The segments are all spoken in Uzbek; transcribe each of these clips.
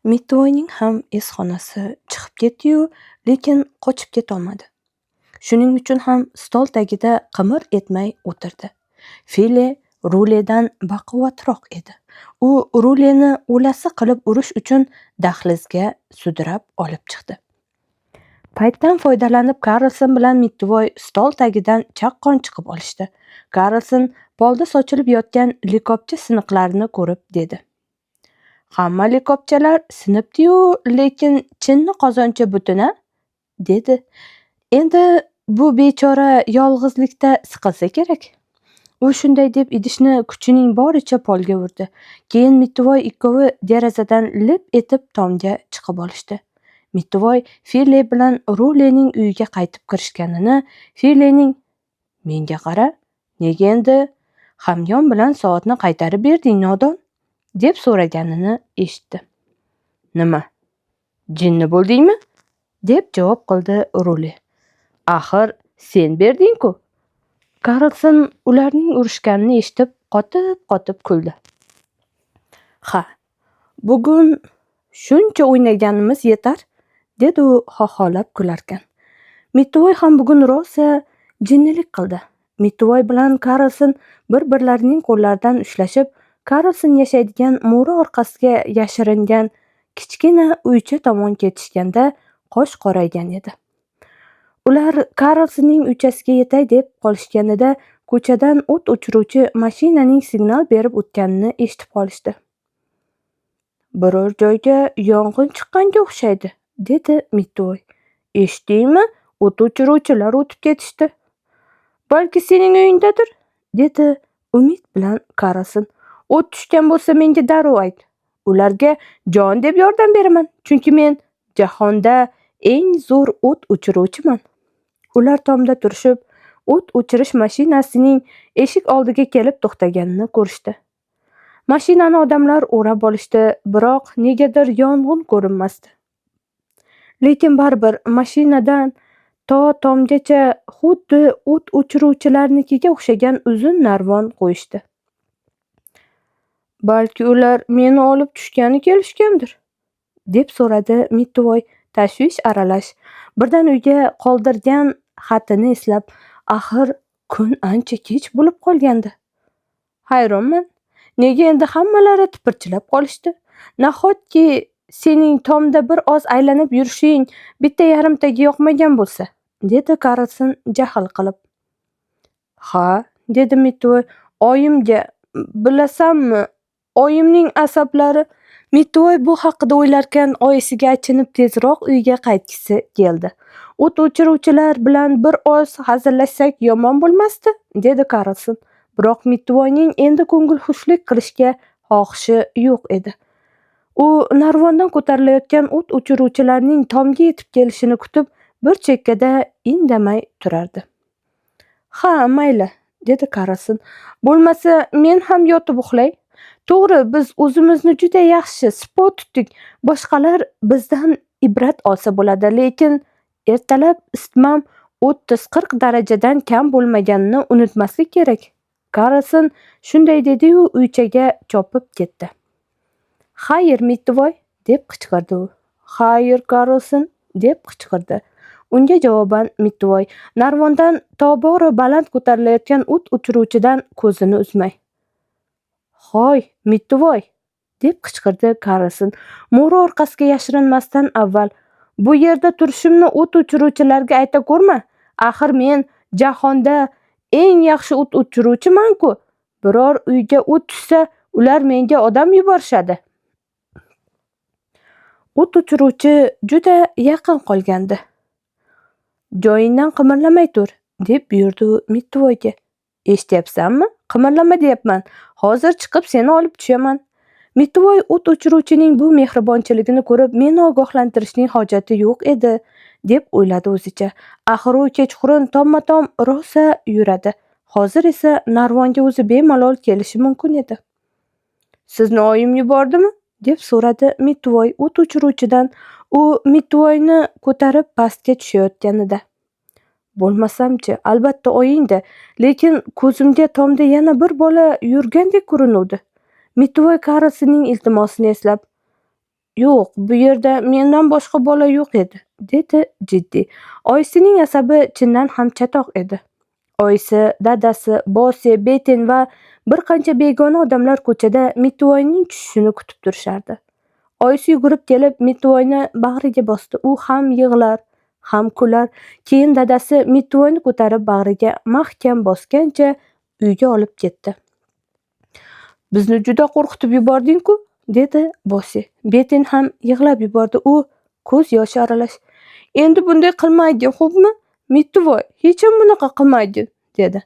Mitvoyning ham esxonasi chiqib ketdi-yu, lekin qochib ketolmadi. Shuning uchun ham stol tagida qimir etmay o'tirdi. File ruledan baquvvatroq edi. U ruleni o'lasi qilib urish uchun dahlizga sudrab olib chiqdi. Paytdan foydalanib Karlson bilan Mitvoy stol tagidan chaqqon chiqib olishdi. Karlson polda sochilib yotgan likopcha siniqlarini ko'rib dedi: "Hamma likopchalar sinibdi-yu, lekin chinni qozoncha butun-a?" dedi. "Endi bu bechora yolg'izlikda siqilsa kerak." U shunday deb idishni kuchining boricha polga urdi. Keyin Mitvoy ikkovi derazadan lip etib tomga chiqib olishdi. Mitvoy File bilan Rulening uyiga qaytib kirishganini, Filening "Menga qara, nega endi hamyon bilan soatni qaytarib berding, nodon?" deb so'raganini eshitdi. "Nima, jinni bo'ldingmi?" deb javob qildi Rule. "Axir sen berding-ku." Karlson ularning urishganini eshitib qotib kuldi. "Ha, bugun shuncha o'ynaganimiz yetar", dedi u xoxolab kularkan. Mitvoy ham bugun rosa jinnilik qildi. Mitvoy bilan Karlson bir-birlarining qo'llaridan ushlashib, Karlson yashaydigan mo'ri orqasiga yashiringan kichkina uycha tomon ketishganda qosh qoraygan edi. Ular Karlsonning uychasiga yetay deb qolishganida ko'chadan o't o'chiruvchi mashinaning signal berib o'tganini eshitib qolishdi. "Biror joyga yong'in chiqqanga o'xshaydi", dedi Mitvoy. "Eshitdingmi? O't o'chiruvchilar o'tib ketishdi." "Balki sening uyingdadir", dedi umid bilan Karlson. "O't tushgan bo'lsa menga darrov ayt. Ularga jon deb yordam beraman, chunki men jahonda eng zo'r o't o'chiruvchiman." Ular tomda turishib, o't o'chirish mashinasining eshik oldiga kelib to'xtaganini ko'rishdi. Mashinani odamlar o'rab olishdi, biroq negadir yong'in ko'rinmasdi. Lekin baribir mashinadan to tomgacha xuddi o't o'chiruvchilarnikiga o'xshagan uzun narvon qo'yishdi. "Balki ular meni olib tushgani kelishgandir", deb so'radi Mitvoy tashvish aralash. Birdan uyga qoldirgan xatini eslab, axir kun ancha kech bo'lib qolgandi. "Hayronman, nega endi hammalari tipirchilab qolishdi? Nahotki sening tomda bir oz aylanib yurishing bitta yarimtaga yoqmagan bo'lsa", dedi Karlson jahl qilib. "Ha", dedi Mitvoy, "oyimga, bilasanmi, oyimning asablari." Mitvoy bu haqida o'ylarkan, oyisiga achinib tezroq uyga qaytgisi keldi. "O't o'chiruvchilar bilan bir oz hazillashsak yomon bo'lmasdi", dedi Karlson. Biroq Mitvoyning endi ko'ngilxushlik qilishga xohishi yo'q edi. U narvondan ko'tarilayotgan o't o'chiruvchilarning tomga yetib kelishini kutib, bir chekkada indamay turardi. "Ha, mayli", dedi Karlson. "Bo'lmasa men ham yotib uxlay. To'g'ri, biz o'zimizni juda yaxshi sipo tutdik. Boshqalar bizdan ibrat olsa bo'ladi, lekin ertalab isitmam 30-40 darajadan kam bo'lmaganini unutmaslik kerak." Karlson shunday dedi-yu uychaga chopib ketdi. "Xayr, Mitvoy", deb qichqirdi u. "Xayr, Karlson", deb qichqirdi unga javoban Mitvoy, narvondan tobora baland ko'tarilayotgan o't o'chiruvchidan ko'zini uzmay. "Hoy, Mitvoy", deb qichqirdi Karlson mo'ri orqasiga yashirinmasdan avval. "Bu yerda turishimni o't o'chiruvchilarga ayta ko'rma. Axir men jahonda eng yaxshi o't o'chiruvchiman-ku. Biror uyga o't tushsa, ular menga odam yuborishadi." O't o'chiruvchi juda yaqin qolgandi. "Joyingdan qimirlamay tur", deb buyurdi u Mitvoyga. "Eshityapsanmi? Qimirlama deyapman. Hozir chiqib seni olib tushaman." Mitvoy o't o'chiruvchining bu mehribonchiligini ko'rib, meni ogohlantirishning hojati yo'q edi, deb o'yladi o'zicha. Axir u kechqurun tomma-tom rosa yuradi. Hozir esa narvonga o'zi bemalol kelishi mumkin edi. "Sizni oyim yubordimi?" deb so'radi Mitvoy o't o'chiruvchidan. U Mitvoyni ko'tarib pastga tushayotganida. "Bo'lmasamchi, albatta oyingda, lekin ko'zimga tomda yana bir bola yurgandek ko'rinuvdi." Mitvoy Karlsonning iltimosini eslab, Yo'q, bu yerda mendan boshqa bola yo'q edi, dedi jiddiy. Oyisining asabi chindan ham chatoq edi. Oyisi, dadasi, Bosi, Betin va bir qancha begona odamlar ko'chada Mitvoyning tushishini kutib turishardi. Oyisi yugurib kelib Mitvoyni bag'riga bosdi. U ham yig'lar, ham kular. Keyin dadasi Mitvoyni ko'tarib bag'riga mahkam bosgancha uyga olib ketdi. Bizni juda qo'rqitib yubording-ku, dedi Bosi. Betin ham yig'lab yubordi. U ko'z yoshi aralash. Endi bunday qilmayding, xo'pmi? Mitvoy, hech ham bunaqa qilmayding, dedi.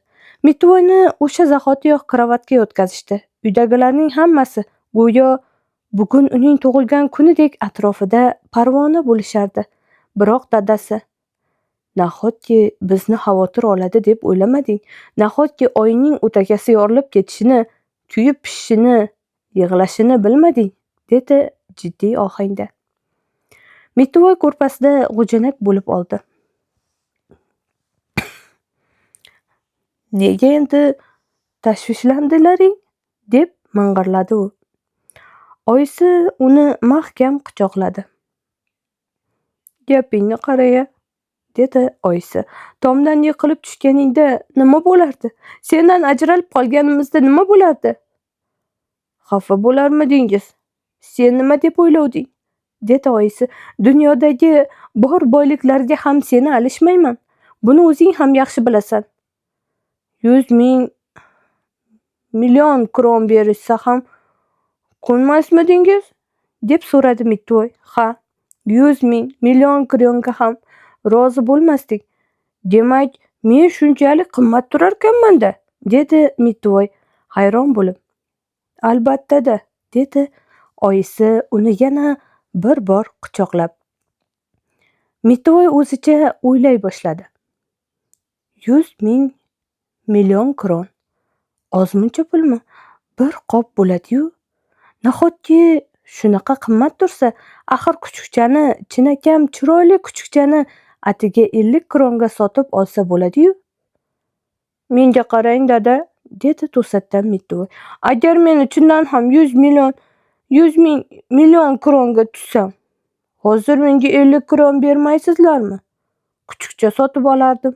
Mitvoyni o'sha zahotiyoq karavotga o'tkazishdi. Uydagilarning hammasi go'yo bugun uning tug'ilgan kunidek atrofida parvona bo'lishardi. Biroq dadasi, nahotki bizni xavotir oladi deb o'ylamading? Nahotki oyining o'takasi yorilib ketishini, kuyib pishishini, yig'lashini bilmading? Dedi jiddiy ohangda. Mitvoy ko'rpasida g'ujanak bo'lib oldi. Nega endi tashvishlandilaring? Deb ming'irladi u. Oyisi uni mahkam quchoqladi. Gapingni qara-ya, dedi oyisi. Tomdan yiqilib tushganingda nima bo'lardi? Sendan ajralib qolganimizda nima bo'lardi? Xafa bo'larmidingiz? Sen nima deb o'ylovding? Dedi oyisi. Dunyodagi bor boyliklarga ham seni alishmayman. Buni o'zing ham yaxshi bilasan. 100,000 million kron berishsa ham ko'nmasmidingiz? Deb so'radi Mitvoy. Ha, 100,000 million kronga ham rozi bo'lmasdik. Demak, men shunchalik qimmat turarkanman-da, dedi Mitvoy hayron bo'lib. Albatta-da, dedi oyisi uni yana bir bor quchoqlab. Mitvoy o'zicha o'ylay boshladi. 100,000 million kron. Ozmuncha pulmi? Bir qop bo'ladi-yu. Nahotki shunaqa qimmat tursa, axir kuchukchani, chinakam chiroyli kuchukchani atiga 50 kronga sotib olsa bo'ladi-yu. Menga qarang, dada, dedi to'satdan Mitvoy. Agar men chindan ham 100,000 million kronga tushsam, hozir menga 50 kron bermaysizlarmi? Kuchukcha sotib olardim.